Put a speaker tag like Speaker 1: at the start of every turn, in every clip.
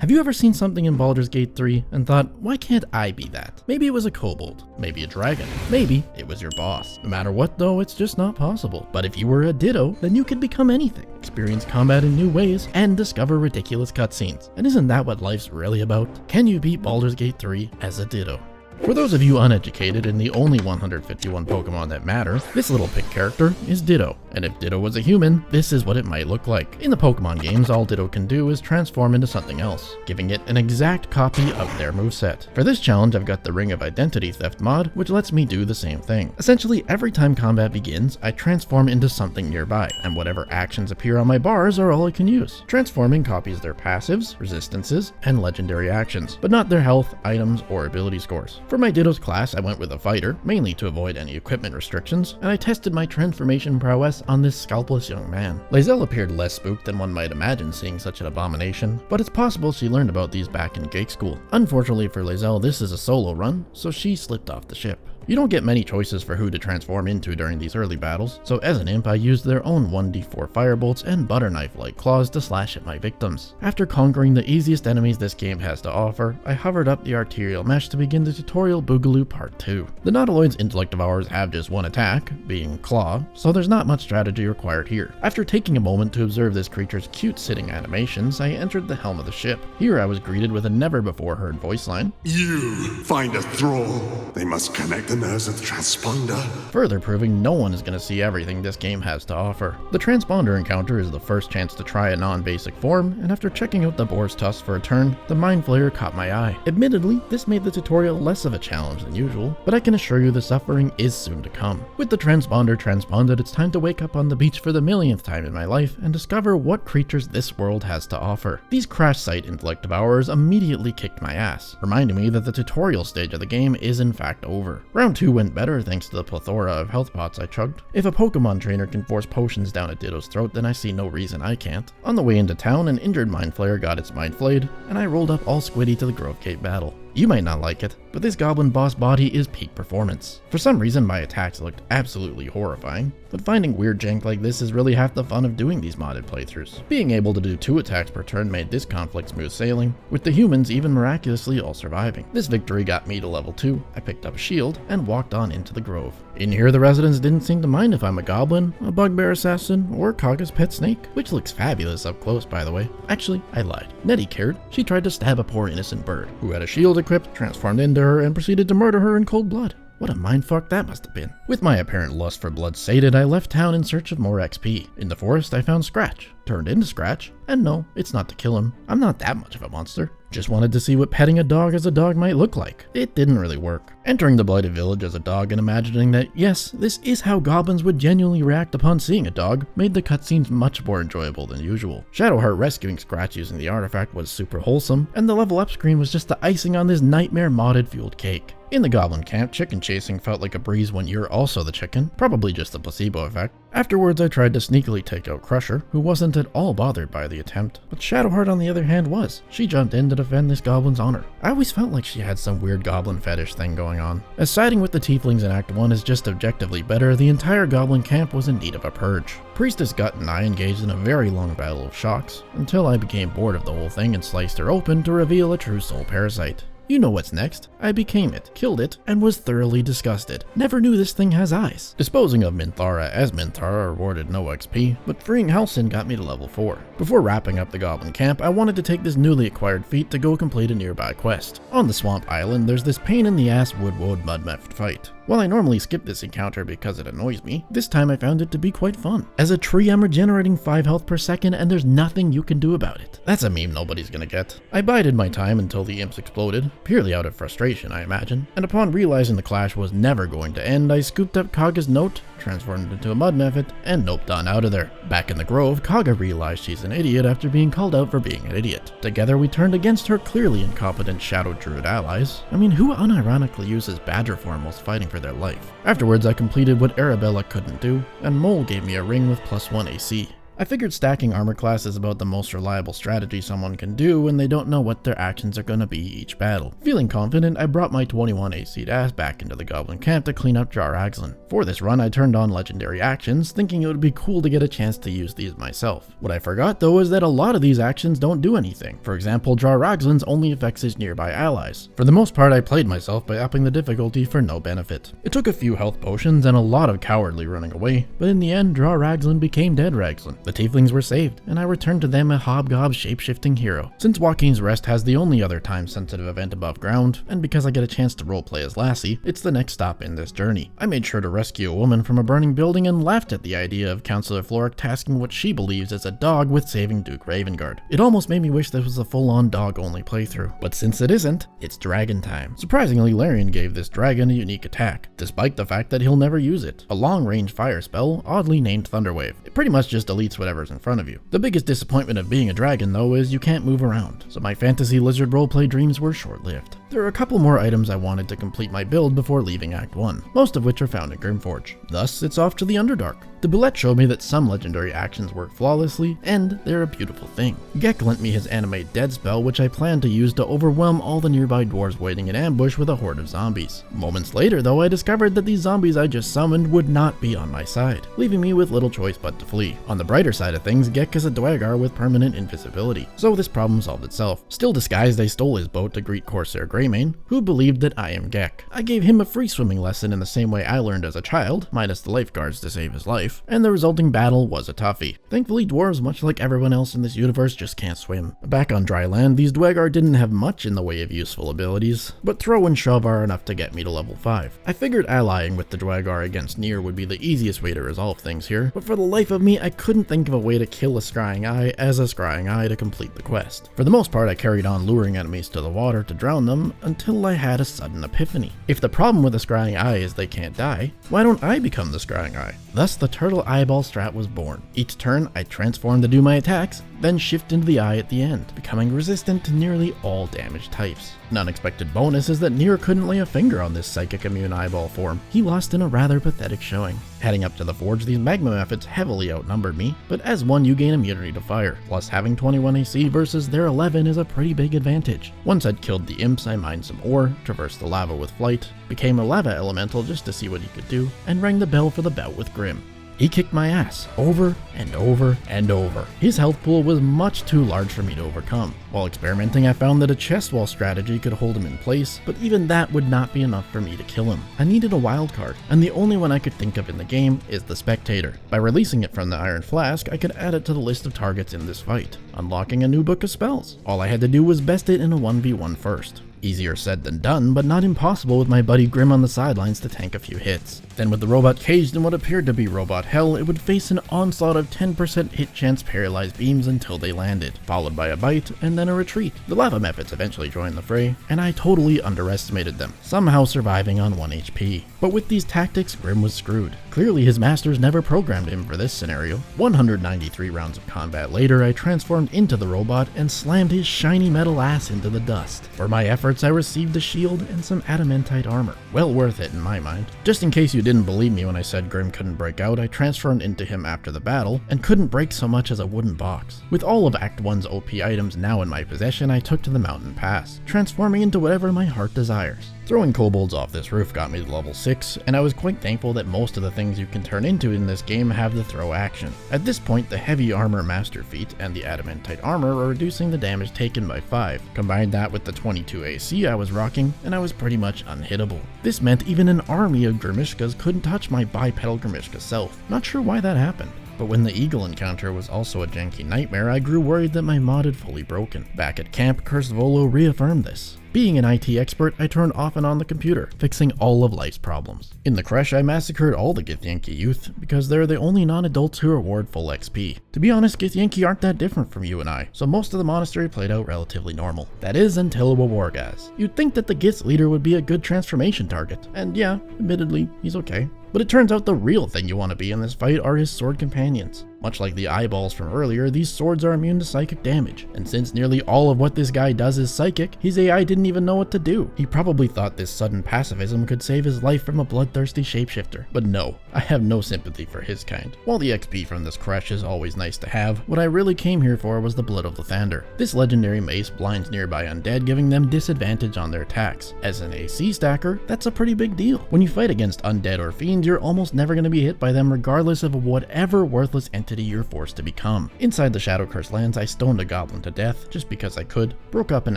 Speaker 1: Have you ever seen something in Baldur's Gate 3 and thought, why can't I be that? Maybe it was a kobold, maybe a dragon, maybe it was your boss. No matter what though, it's just not possible. But if you were a Ditto, then you could become anything, experience combat in new ways, and discover ridiculous cutscenes. And isn't that what life's really about? Can you beat Baldur's Gate 3 as a Ditto? For those of you uneducated in the only 151 Pokemon that matter, this little pig character is Ditto. And if Ditto was a human, this is what it might look like. In the Pokemon games, all Ditto can do is transform into something else, giving it an exact copy of their moveset. For this challenge, I've got the Ring of Identity Theft mod, which lets me do the same thing. Essentially, every time combat begins, I transform into something nearby, and whatever actions appear on my bars are all I can use. Transforming copies their passives, resistances, and legendary actions, but not their health, items, or ability scores. For my Ditto's class, I went with a fighter, mainly to avoid any equipment restrictions, and I tested my transformation prowess on this scalpless young man. Lae'zel appeared less spooked than one might imagine seeing such an abomination, but it's possible she learned about these back in Gate School. Unfortunately for Lae'zel, this is a solo run, so she slipped off the ship. You don't get many choices for who to transform into during these early battles, so as an imp I used their own 1d4 firebolts and butter knife-like claws to slash at my victims. After conquering the easiest enemies this game has to offer, I hovered up the arterial mesh to begin the tutorial Boogaloo Part 2. The Nautiloid's intellect devourers have just one attack, being Claw, so there's not much strategy required here. After taking a moment to observe this creature's cute sitting animations, I entered the helm of the ship. Here I was greeted with a never-before-heard voice line.
Speaker 2: You find a thrall. They must connect the nerves of the transponder.
Speaker 1: Further proving no one is going to see everything this game has to offer. The transponder encounter is the first chance to try a non-basic form, and after checking out the boar's tusk for a turn, the Mind Flayer caught my eye. Admittedly, this made the tutorial less of a challenge than usual, but I can assure you the suffering is soon to come. With the transponder transponded, it's time to wake up on the beach for the millionth time in my life and discover what creatures this world has to offer. These crash site intellect devourers immediately kicked my ass, reminding me that the tutorial stage of the game is in fact over. Round 2 went better thanks to the plethora of health pots I chugged. If a Pokemon trainer can force potions down a Ditto's throat, then I see no reason I can't. On the way into town, an injured Mind Flayer got its mind flayed, and I rolled up all squiddy to the Grove Gate battle. You might not like it, but this goblin boss body is peak performance. For some reason my attacks looked absolutely horrifying, but finding weird jank like this is really half the fun of doing these modded playthroughs. Being able to do 2 attacks per turn made this conflict smooth sailing, with the humans even miraculously all surviving. This victory got me to level 2, I picked up a shield, and walked on into the grove. In here the residents didn't seem to mind if I'm a goblin, a bugbear assassin, or Kaga's pet snake, which looks fabulous up close by the way. Actually, I lied. Nettie cared. She tried to stab a poor innocent bird, who had a shield equipped, transformed into her, and proceeded to murder her in cold blood. What a mindfuck that must have been. With my apparent lust for blood sated, I left town in search of more XP. In the forest, I found Scratch, turned into Scratch, and no, it's not to kill him. I'm not that much of a monster. Just wanted to see what petting a dog as a dog might look like. It didn't really work. Entering the blighted village as a dog and imagining that, yes, this is how goblins would genuinely react upon seeing a dog, made the cutscenes much more enjoyable than usual. Shadowheart rescuing Scratch using the artifact was super wholesome, and the level up screen was just the icing on this nightmare modded fueled cake. In the goblin camp, chicken chasing felt like a breeze when you're also the chicken, probably just a placebo effect. Afterwards, I tried to sneakily take out Crusher, who wasn't at all bothered by the attempt, but Shadowheart on the other hand was. She jumped in to defend this goblin's honor. I always felt like she had some weird goblin fetish thing going on. As siding with the tieflings in Act 1 is just objectively better, the entire goblin camp was in need of a purge. Priestess Gut and I engaged in a very long battle of shocks, until I became bored of the whole thing and sliced her open to reveal a true soul parasite. You know what's next. I became it, killed it, and was thoroughly disgusted. Never knew this thing has eyes. Disposing of Minthara as Minthara rewarded no XP, but freeing Halcyon got me to level 4. Before wrapping up the goblin camp, I wanted to take this newly acquired feat to go complete a nearby quest. On the swamp island, there's this pain in the ass Woodwode Mudmeft fight. While I normally skip this encounter because it annoys me, this time I found it to be quite fun. As a tree, I'm regenerating 5 health per second and there's nothing you can do about it. That's a meme nobody's gonna get. I bided my time until the imps exploded, purely out of frustration I imagine, and upon realizing the clash was never going to end, I scooped up Kaga's note, transformed it into a mud method, and noped on out of there. Back in the grove, Kaga realized she's an idiot after being called out for being an idiot. Together we turned against her clearly incompetent Shadow Druid allies. I mean, who unironically uses Badger form whilst fighting for their life? Afterwards I completed what Arabella couldn't do, and Mole gave me a ring with +1 AC. I figured stacking armor class is about the most reliable strategy someone can do when they don't know what their actions are gonna be each battle. Feeling confident, I brought my 21 AC ass back into the goblin camp to clean up Jar Agzlin. For this run, I turned on legendary actions, thinking it would be cool to get a chance to use these myself. What I forgot though is that a lot of these actions don't do anything. For example, Jar Agzlin's only affects his nearby allies. For the most part, I played myself by upping the difficulty for no benefit. It took a few health potions and a lot of cowardly running away, but in the end, Jar Agzlin became Dead Ragzlin. The tieflings were saved, and I returned to them a hobgob shape-shifting hero. Since Joaquin's Rest has the only other time-sensitive event above ground, and because I get a chance to roleplay as Lassie, it's the next stop in this journey. I made sure to rescue a woman from a burning building and laughed at the idea of Councillor Floric tasking what she believes is a dog with saving Duke Ravengard. It almost made me wish this was a full-on dog-only playthrough, but since it isn't, it's dragon time. Surprisingly, Larian gave this dragon a unique attack, despite the fact that he'll never use it. A long-range fire spell, oddly named Thunderwave. It pretty much just deletes whatever's in front of you. The biggest disappointment of being a dragon though is you can't move around, so my fantasy lizard roleplay dreams were short-lived. There are a couple more items I wanted to complete my build before leaving Act 1, most of which are found in Grimforge. Thus, it's off to the Underdark. The bullet showed me that some legendary actions work flawlessly, and they're a beautiful thing. Gek lent me his Animate Dead spell, which I plan to use to overwhelm all the nearby dwarves waiting in ambush with a horde of zombies. Moments later though, I discovered that these zombies I just summoned would not be on my side, leaving me with little choice but to flee. On the brighter side of things, Gek is a Dwagar with permanent invisibility, so this problem solved itself. Still disguised, I stole his boat to greet Corsair Greymane, who believed that I am Gek. I gave him a free swimming lesson in the same way I learned as a child, minus the lifeguards to save his life, and the resulting battle was a toughie. Thankfully, dwarves, much like everyone else in this universe, just can't swim. Back on dry land, these Dwagar didn't have much in the way of useful abilities, but throw and shove are enough to get me to level 5. I figured allying with the Dwagar against Nier would be the easiest way to resolve things here, but for the life of me, I couldn't think of a way to kill a scrying eye as a scrying eye to complete the quest. For the most part, I carried on luring enemies to the water to drown them until I had a sudden epiphany. If the problem with a scrying eye is they can't die, why don't I become the scrying eye? Thus, the turtle eyeball strat was born. Each turn, I transform to do my attacks, then shift into the eye at the end, becoming resistant to nearly all damage types. An unexpected bonus is that Nier couldn't lay a finger on this psychic immune eyeball form. He lost in a rather pathetic showing. Heading up to the forge, these magma methods heavily outnumbered me, but as one you gain immunity to fire, plus having 21 AC versus their 11 is a pretty big advantage. Once I'd killed the imps, I mined some ore, traversed the lava with flight, became a lava elemental just to see what he could do, and rang the bell for the bout with Grym. He kicked my ass, over and over and over. His health pool was much too large for me to overcome. While experimenting, I found that a chest wall strategy could hold him in place, but even that would not be enough for me to kill him. I needed a wild card, and the only one I could think of in the game is the Spectator. By releasing it from the Iron Flask, I could add it to the list of targets in this fight, unlocking a new book of spells. All I had to do was best it in a 1v1 first. Easier said than done, but not impossible with my buddy Grym on the sidelines to tank a few hits. Then with the robot caged in what appeared to be robot hell, it would face an onslaught of 10% hit chance paralyzed beams until they landed, followed by a bite and then a retreat. The lava methods eventually joined the fray, and I totally underestimated them, somehow surviving on 1 HP. But with these tactics, Grym was screwed. Clearly his masters never programmed him for this scenario. 193 rounds of combat later, I transformed into the robot and slammed his shiny metal ass into the dust. For my efforts, I received a shield and some adamantite armor. Well worth it in my mind. Just in case you didn't believe me when I said Grym couldn't break out, I transformed into him after the battle and couldn't break so much as a wooden box. With all of Act 1's OP items now in my possession, I took to the mountain pass, transforming into whatever my heart desires. Throwing kobolds off this roof got me to level 6, and I was quite thankful that most of the things you can turn into in this game have the throw action. At this point, the heavy armor master feat and the adamantite armor are reducing the damage taken by 5. Combine that with the 22 AC I was rocking, and I was pretty much unhittable. This meant even an army of Grimishkas couldn't touch my bipedal Grimishka self. Not sure why that happened. But when the eagle encounter was also a janky nightmare, I grew worried that my mod had fully broken. Back at camp, Cursed Volo reaffirmed this. Being an IT expert, I turned off and on the computer, fixing all of life's problems. In the creche, I massacred all the Githyanki youth, because they're the only non-adults who reward full XP. To be honest, Githyanki aren't that different from you and I, so most of the monastery played out relatively normal. That is, until a Wargaz. You'd think that the Gith's leader would be a good transformation target, and yeah, admittedly, he's okay. But it turns out the real thing you want to be in this fight are his sword companions. Much like the eyeballs from earlier, these swords are immune to psychic damage, and since nearly all of what this guy does is psychic, his AI didn't even know what to do. He probably thought this sudden pacifism could save his life from a bloodthirsty shapeshifter, but no, I have no sympathy for his kind. While the XP from this crush is always nice to have, what I really came here for was the Blood of Lathander. This legendary mace blinds nearby undead, giving them disadvantage on their attacks. As an AC stacker, that's a pretty big deal. When you fight against undead or fiends, you're almost never going to be hit by them regardless of whatever worthless entity you're forced to become. Inside the Shadow Curse lands, I stoned a goblin to death just because I could, broke up an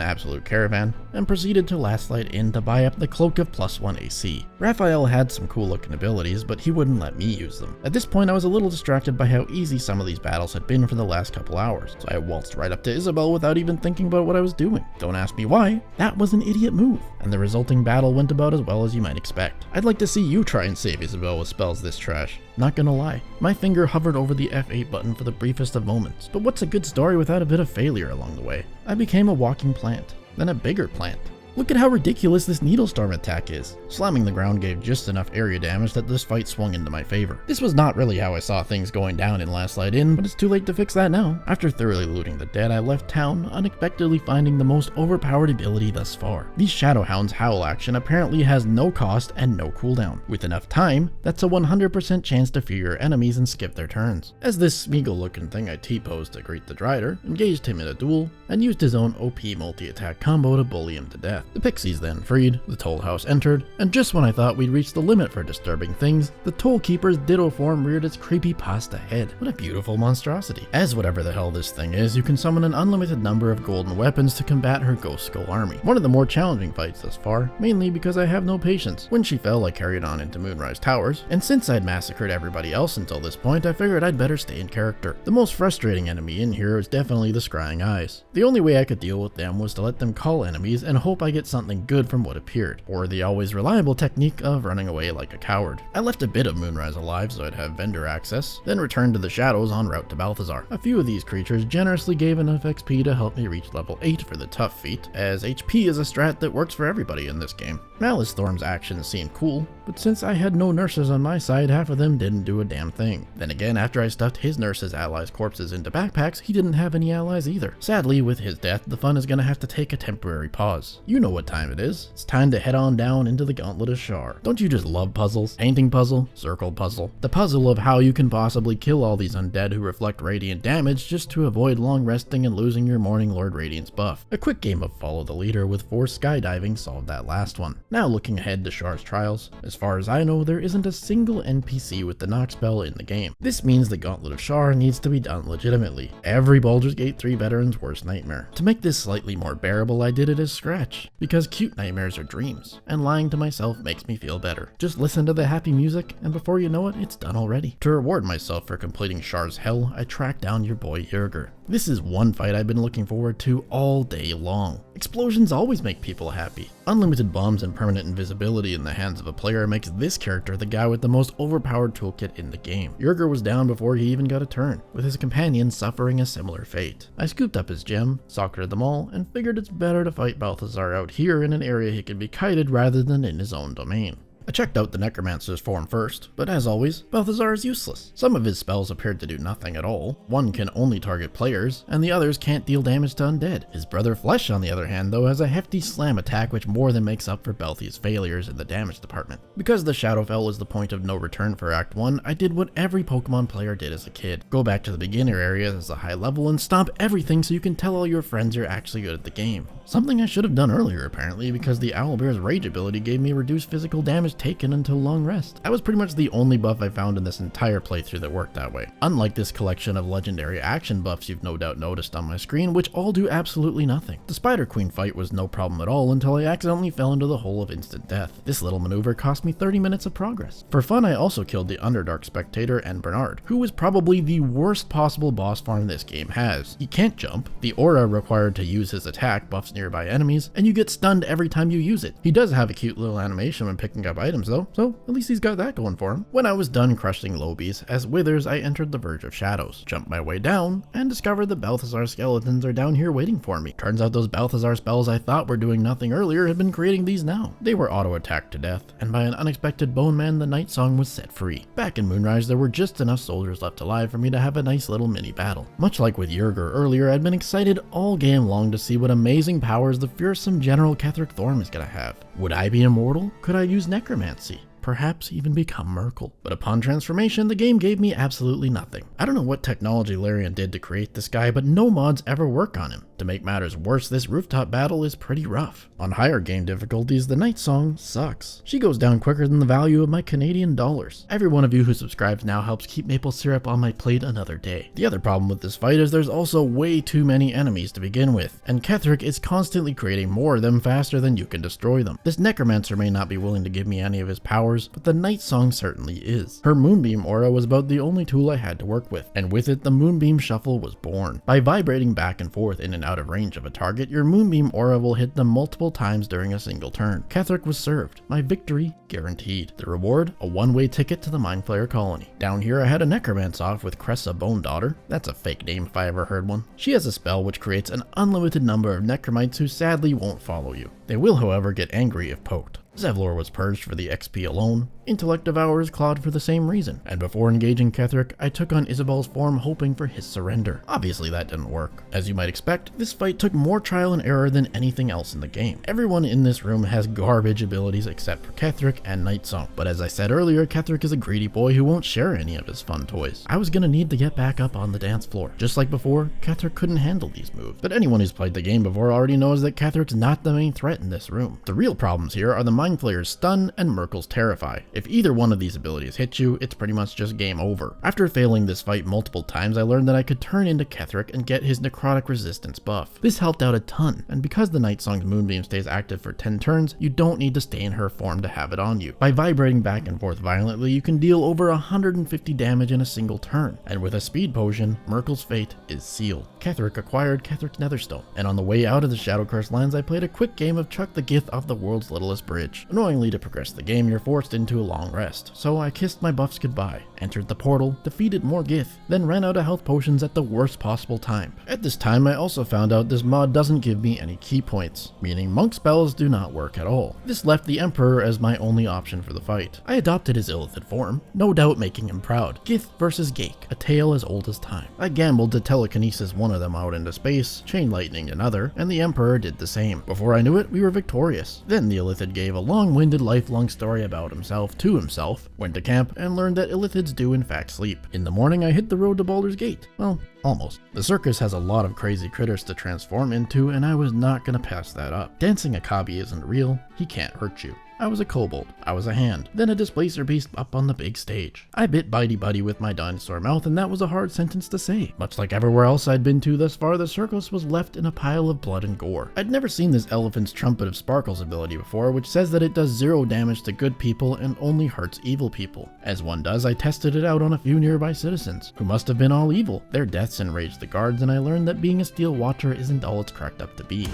Speaker 1: absolute caravan, and proceeded to last light in to buy up the Cloak of +1 AC. Raphael had some cool looking abilities, but he wouldn't let me use them. At this point I was a little distracted by how easy some of these battles had been for the last couple hours, so I waltzed right up to Isabel without even thinking about what I was doing. Don't ask me why, that was an idiot move, and the resulting battle went about as well as you might expect. I'd like to see you try and save Isabel with spells this trash. Not gonna lie, my finger hovered over the F8 button for the briefest of moments, but what's a good story without a bit of failure along the way? I became a walking plant, then a bigger plant. Look at how ridiculous this Needlestorm attack is. Slamming the ground gave just enough area damage that this fight swung into my favor. This was not really how I saw things going down in Last Light In, but it's too late to fix that now. After thoroughly looting the dead, I left town, unexpectedly finding the most overpowered ability thus far. These Shadowhound's Howl action apparently has no cost and no cooldown. With enough time, that's a 100% chance to fear your enemies and skip their turns. As this Smeagol looking thing, I T-posed to greet the Drider, engaged him in a duel, and used his own OP multi-attack combo to bully him to death. The pixies then freed, the Toll House entered, and just when I thought we'd reached the limit for disturbing things, the Toll Keeper's Ditto form reared its creepy pasta head. What a beautiful monstrosity. As whatever the hell this thing is, you can summon an unlimited number of golden weapons to combat her Ghost Skull army. One of the more challenging fights thus far, mainly because I have no patience. When she fell, I carried on into Moonrise Towers, and since I'd massacred everybody else until this point, I figured I'd better stay in character. The most frustrating enemy in here is definitely the Scrying Eyes. The only way I could deal with them was to let them call enemies and hope I get something good from what appeared, or the always reliable technique of running away like a coward. I left a bit of Moonrise alive so I'd have vendor access, then returned to the shadows en route to Balthazar. A few of these creatures generously gave enough XP to help me reach level 8 for the tough feat, as HP is a strat that works for everybody in this game. Malice Thorm's actions seemed cool, but since I had no nurses on my side, half of them didn't do a damn thing. Then again, after I stuffed his nurses' allies' corpses into backpacks, he didn't have any allies either. Sadly, with his death, the fun is gonna have to take a temporary pause. You know what time it is. It's time to head on down into the Gauntlet of Shar. Don't you just love puzzles? Painting puzzle, circle puzzle. The puzzle of how you can possibly kill all these undead who reflect radiant damage just to avoid long resting and losing your Morning Lord Radiance buff. A quick game of Follow the Leader with forced skydiving solved that last one. Now looking ahead to Shar's trials, as far as I know, there isn't a single NPC with the knock spell in the game. This means the Gauntlet of Shar needs to be done legitimately. Every Baldur's Gate 3 veteran's worst nightmare. To make this slightly more bearable, I did it as Scratch, because cute nightmares are dreams, and lying to myself makes me feel better. Just listen to the happy music, and before you know it, it's done already. To reward myself for completing Shar's Hell, I tracked down your boy Yerger. This is one fight I've been looking forward to all day long. Explosions always make people happy. Unlimited bombs and permanent invisibility in the hands of a player makes this character the guy with the most overpowered toolkit in the game. Yerger was down before he even got a turn, with his companion suffering a similar fate. I scooped up his gem, socketed them all, and figured it's better to fight Balthazar out here in an area he can be kited rather than in his own domain. I checked out the Necromancer's form first, but as always, Balthazar is useless. Some of his spells appeared to do nothing at all. One can only target players, and the others can't deal damage to undead. His brother Flesh, on the other hand, though, has a hefty slam attack which more than makes up for Balthi's failures in the damage department. Because the Shadowfell is the point of no return for Act 1, I did what every Pokemon player did as a kid. Go back to the beginner area as a high level and stomp everything so you can tell all your friends you're actually good at the game. Something I should have done earlier apparently, because the Owlbear's Rage ability gave me reduced physical damage taken until long rest. That was pretty much the only buff I found in this entire playthrough that worked that way. Unlike this collection of legendary action buffs you've no doubt noticed on my screen, which all do absolutely nothing. The Spider Queen fight was no problem at all until I accidentally fell into the hole of instant death. This little maneuver cost me 30 minutes of progress. For fun, I also killed the Underdark Spectator and Bernard, who was probably the worst possible boss farm this game has. He can't jump, the aura required to use his attack buffs nearby enemies, and you get stunned every time you use it. He does have a cute little animation when picking up items though, so at least he's got that going for him. When I was done crushing lobies, as withers I entered the Verge of Shadows, jumped my way down, and discovered the Balthazar skeletons are down here waiting for me. Turns out those Balthazar spells I thought were doing nothing earlier had been creating these now. They were auto-attacked to death, and by an unexpected bone man the Night Song was set free. Back in Moonrise there were just enough soldiers left alive for me to have a nice little mini battle. Much like with Yerger earlier, I'd been excited all game long to see what amazing powers the fearsome General Ketheric Thorm is gonna have. Would I be immortal? Could I use necromancy? Perhaps even become Merkel. But upon transformation, the game gave me absolutely nothing. I don't know what technology Larian did to create this guy, but no mods ever work on him. To make matters worse, this rooftop battle is pretty rough. On higher game difficulties, the Night Song sucks. She goes down quicker than the value of my Canadian dollars. Every one of you who subscribes now helps keep maple syrup on my plate another day. The other problem with this fight is there's also way too many enemies to begin with, and Ketheric is constantly creating more of them faster than you can destroy them. This necromancer may not be willing to give me any of his powers, but the Night Song certainly is. Her Moonbeam aura was about the only tool I had to work with, and with it the Moonbeam Shuffle was born. By vibrating back and forth in and out of range of a target, your Moonbeam aura will hit them multiple times during a single turn. Ketheric was served. My victory guaranteed. The reward? A one-way ticket to the Mind Flayer colony. Down here I had a necromance off with Cressa Bone Daughter. That's a fake name if I ever heard one. She has a spell which creates an unlimited number of necromites who sadly won't follow you. They will however get angry if poked. Zevlor was purged for the XP alone, Intellect Devours clawed for the same reason, and before engaging Ketheric, I took on Isabel's form hoping for his surrender. Obviously that didn't work. As you might expect, this fight took more trial and error than anything else in the game. Everyone in this room has garbage abilities except for Ketheric and Night Song, but as I said earlier, Ketheric is a greedy boy who won't share any of his fun toys. I was gonna need to get back up on the dance floor. Just like before, Ketheric couldn't handle these moves, but anyone who's played the game before already knows that Ketheric's not the main threat in this room. The real problems here are the Mind Flayer's Stun and Merkel's Terrify. If either one of these abilities hit you, it's pretty much just game over. After failing this fight multiple times, I learned that I could turn into Ketheric and get his necrotic resistance buff. This helped out a ton, and because the Night Song's Moonbeam stays active for 10 turns, you don't need to stay in her form to have it on you. By vibrating back and forth violently, you can deal over 150 damage in a single turn, and with a speed potion, Merkel's fate is sealed. Ketheric acquired Ketheric's Netherstone, and on the way out of the Shadow Curse lands, I played a quick game of Chuck the Gith off the world's littlest bridge. Annoyingly, to progress the game, you're forced into a long rest, so I kissed my buffs goodbye, entered the portal, defeated more Gith, then ran out of health potions at the worst possible time. At this time, I also found out this mod doesn't give me any key points, meaning monk spells do not work at all. This left the Emperor as my only option for the fight. I adopted his illithid form, no doubt making him proud. Gith versus Gake, a tale as old as time. I gambled to telekinesis one of them out into space, chain lightning another, and the Emperor did the same. Before I knew it, we were victorious. Then the illithid gave a long-winded lifelong story about himself to himself, went to camp, and learned that illithids do in fact sleep. In the morning I hit the road to Baldur's Gate. Well, almost. The circus has a lot of crazy critters to transform into, and I was not gonna pass that up. Dancing Akabi isn't real, he can't hurt you. I was a kobold, I was a hand, then a displacer beast up on the big stage. I bit Bitey Buddy with my dinosaur mouth, and that was a hard sentence to say. Much like everywhere else I'd been to thus far, the circus was left in a pile of blood and gore. I'd never seen this Elephant's Trumpet of Sparkles ability before, which says that it does 0 damage to good people and only hurts evil people. As one does, I tested it out on a few nearby citizens, who must have been all evil. Their deaths enraged the guards, and I learned that being a Steel Watcher isn't all it's cracked up to be.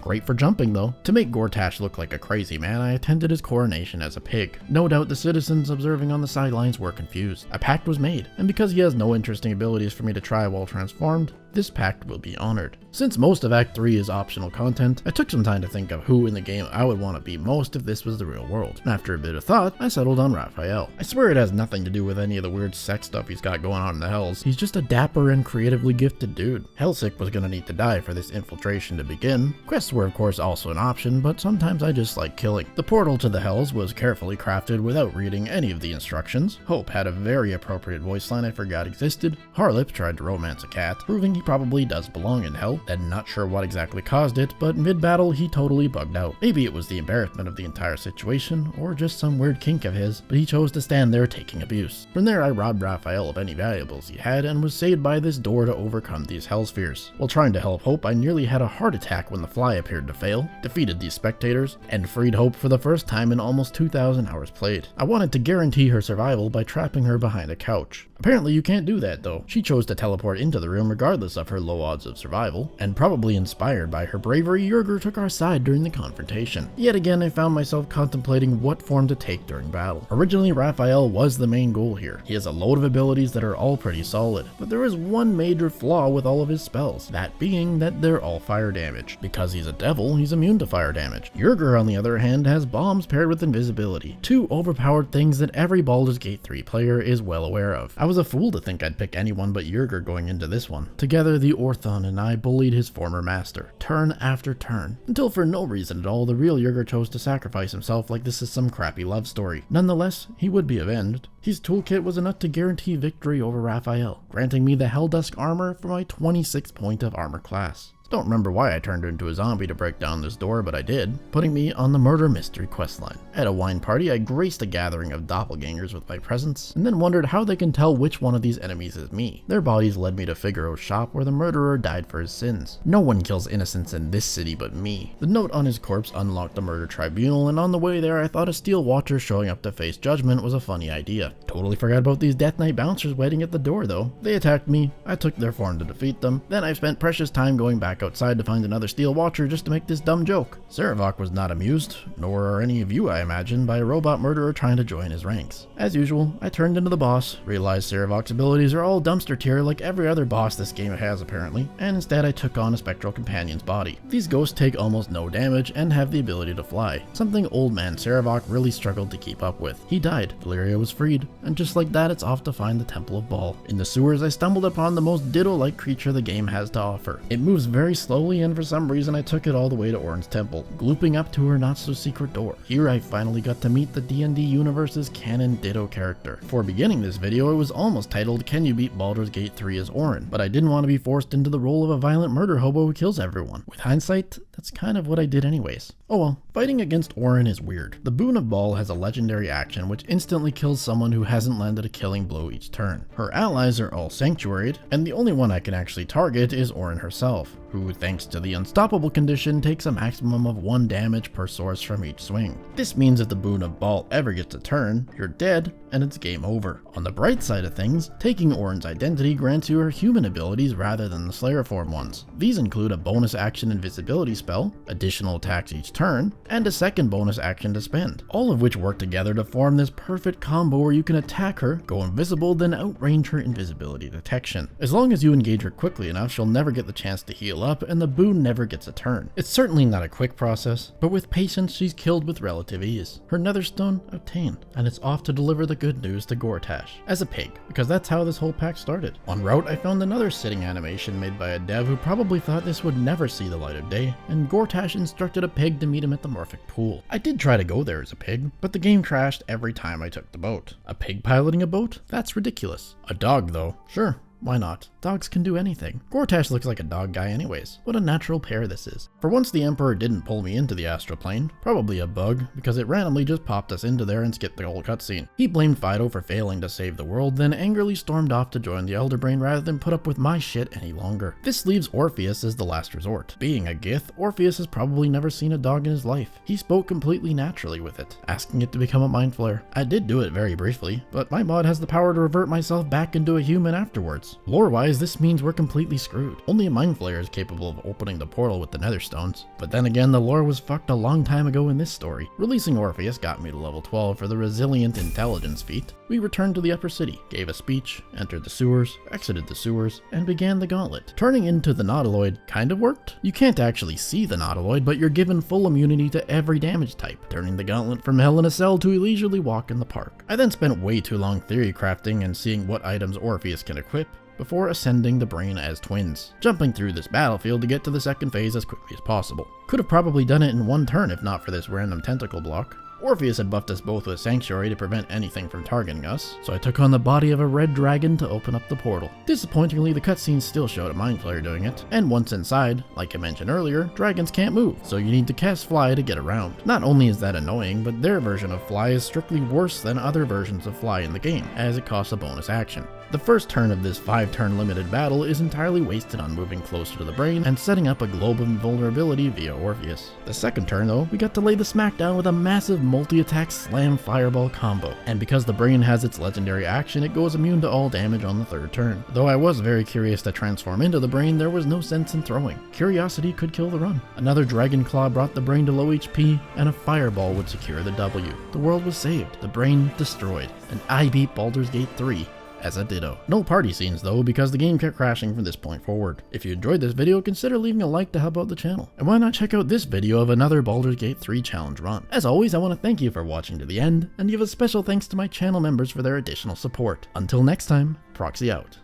Speaker 1: Great for jumping though. To make Gortash look like a crazy man, I attended his coronation as a pig. No doubt the citizens observing on the sidelines were confused. A pact was made, and because he has no interesting abilities for me to try while transformed, this pact will be honored. Since most of Act 3 is optional content, I took some time to think of who in the game I would want to be most if this was the real world. After a bit of thought, I settled on Raphael. I swear it has nothing to do with any of the weird sex stuff he's got going on in the Hells. He's just a dapper and creatively gifted dude. Hellsick was gonna need to die for this infiltration to begin. Quests were of course also an option, but sometimes I just like killing. The portal to the Hells was carefully crafted without reading any of the instructions. Hope had a very appropriate voice line I forgot existed. Harlip tried to romance a cat, proving he probably does belong in hell, and not sure what exactly caused it, but mid-battle he totally bugged out. Maybe it was the embarrassment of the entire situation, or just some weird kink of his, but he chose to stand there taking abuse. From there I robbed Raphael of any valuables he had, and was saved by this door to overcome these hell spheres. While trying to help Hope, I nearly had a heart attack when the fly appeared to fail, defeated these spectators, and freed Hope for the first time in almost 2,000 hours played. I wanted to guarantee her survival by trapping her behind a couch. Apparently you can't do that though. She chose to teleport into the room regardless regardless of her low odds of survival, and probably inspired by her bravery, Yerger took our side during the confrontation. Yet again, I found myself contemplating what form to take during battle. Originally, Raphael was the main goal here. He has a load of abilities that are all pretty solid, but there is one major flaw with all of his spells, that being that they're all fire damage. Because he's a devil, he's immune to fire damage. Yerger, on the other hand, has bombs paired with invisibility, two overpowered things that every Baldur's Gate 3 player is well aware of. I was a fool to think I'd pick anyone but Yerger going into this one. Together, the Orthon and I bullied his former master, turn after turn, until for no reason at all, the real Yerger chose to sacrifice himself like this is some crappy love story. Nonetheless, he would be avenged. His toolkit was enough to guarantee victory over Raphael, granting me the Helldusk armor for my 26 point of armor class. Don't remember why I turned into a zombie to break down this door, but I did, putting me on the murder mystery questline. At a wine party, I graced a gathering of doppelgangers with my presence, and then wondered how they can tell which one of these enemies is me. Their bodies led me to Figaro's shop where the murderer died for his sins. No one kills innocents in this city but me. The note on his corpse unlocked the murder tribunal, and on the way there I thought a steel watcher showing up to face judgment was a funny idea. Totally forgot about these Death Knight bouncers waiting at the door though. They attacked me, I took their form to defeat them, then I spent precious time going back outside to find another steel watcher just to make this dumb joke. Sarevok was not amused, nor are any of you I imagine, by a robot murderer trying to join his ranks. As usual, I turned into the boss, realized Sarevok's abilities are all dumpster tier like every other boss this game has apparently, and instead I took on a spectral companion's body. These ghosts take almost no damage and have the ability to fly, something old man Sarevok really struggled to keep up with. He died, Valyria was freed, and just like that it's off to find the Temple of Baal. In the sewers I stumbled upon the most Ditto-like creature the game has to offer. It moves very slowly, and for some reason I took it all the way to Orin's temple, glooping up to her not-so-secret door. Here I finally got to meet the D&D universe's canon Ditto character. Before beginning this video, it was almost titled Can You Beat Baldur's Gate 3 as Orin, but I didn't want to be forced into the role of a violent murder hobo who kills everyone. With hindsight, that's kind of what I did anyways. Oh well, fighting against Orin is weird. The Boon of Baal has a legendary action which instantly kills someone who hasn't landed a killing blow each turn. Her allies are all sanctuaried, and the only one I can actually target is Orin herself, who, thanks to the unstoppable condition, takes a maximum of 1 damage per source from each swing. This means if the Boon of Baal ever gets a turn, you're dead, and it's game over. On the bright side of things, taking Orin's identity grants you her human abilities rather than the Slayer form ones. These include a bonus action invisibility spell, additional attacks each turn, and a second bonus action to spend, all of which work together to form this perfect combo where you can attack her, go invisible, then outrange her invisibility detection. As long as you engage her quickly enough, she'll never get the chance to heal up, and the boon never gets a turn. It's certainly not a quick process, but with patience she's killed with relative ease. Her netherstone obtained, and it's off to deliver the good news to Gortash, as a pig, because that's how this whole pack started. En route, I found another sitting animation made by a dev who probably thought this would never see the light of day, and Gortash instructed a pig to meet him at the Morphic pool. I did try to go there as a pig, but the game crashed every time I took the boat. A pig piloting a boat? That's ridiculous. A dog though, sure. Why not? Dogs can do anything. Gortash looks like a dog guy anyways. What a natural pair this is. For once the Emperor didn't pull me into the astral plane. Probably a bug, because it randomly just popped us into there and skipped the whole cutscene. He blamed Fido for failing to save the world, then angrily stormed off to join the Elder Brain rather than put up with my shit any longer. This leaves Orpheus as the last resort. Being a Gith, Orpheus has probably never seen a dog in his life. He spoke completely naturally with it, asking it to become a mind flayer. I did do it very briefly, but my mod has the power to revert myself back into a human afterwards. Lore-wise, this means we're completely screwed. Only a mind flayer is capable of opening the portal with the netherstones. But then again, the lore was fucked a long time ago in this story. Releasing Orpheus got me to level 12 for the resilient intelligence feat. We returned to the upper city, gave a speech, entered the sewers, exited the sewers, and began the gauntlet. Turning into the Nautiloid kind of worked. You can't actually see the Nautiloid, but you're given full immunity to every damage type, turning the gauntlet from hell in a cell to a leisurely walk in the park. I then spent way too long theory crafting and seeing what items Orpheus can equip, before ascending the brain as twins, jumping through this battlefield to get to the second phase as quickly as possible. Could have probably done it in one turn if not for this random tentacle block. Orpheus had buffed us both with Sanctuary to prevent anything from targeting us, so I took on the body of a red dragon to open up the portal. Disappointingly, the cutscenes still showed a mind flayer doing it, and once inside, like I mentioned earlier, dragons can't move, so you need to cast Fly to get around. Not only is that annoying, but their version of Fly is strictly worse than other versions of Fly in the game, as it costs a bonus action. The first turn of this 5-turn limited battle is entirely wasted on moving closer to the brain and setting up a globe of invulnerability via Orpheus. The second turn though, we got to lay the smackdown with a massive multi-attack slam fireball combo, and because the brain has its legendary action, it goes immune to all damage on the third turn. Though I was very curious to transform into the brain, there was no sense in throwing. Curiosity could kill the run. Another Dragon Claw brought the brain to low HP, and a fireball would secure the W. The world was saved, the brain destroyed, and I beat Baldur's Gate 3 as a Ditto. No party scenes though, because the game kept crashing from this point forward. If you enjoyed this video, consider leaving a like to help out the channel. And why not check out this video of another Baldur's Gate 3 challenge run. As always, I want to thank you for watching to the end, and give a special thanks to my channel members for their additional support. Until next time, Proxy out.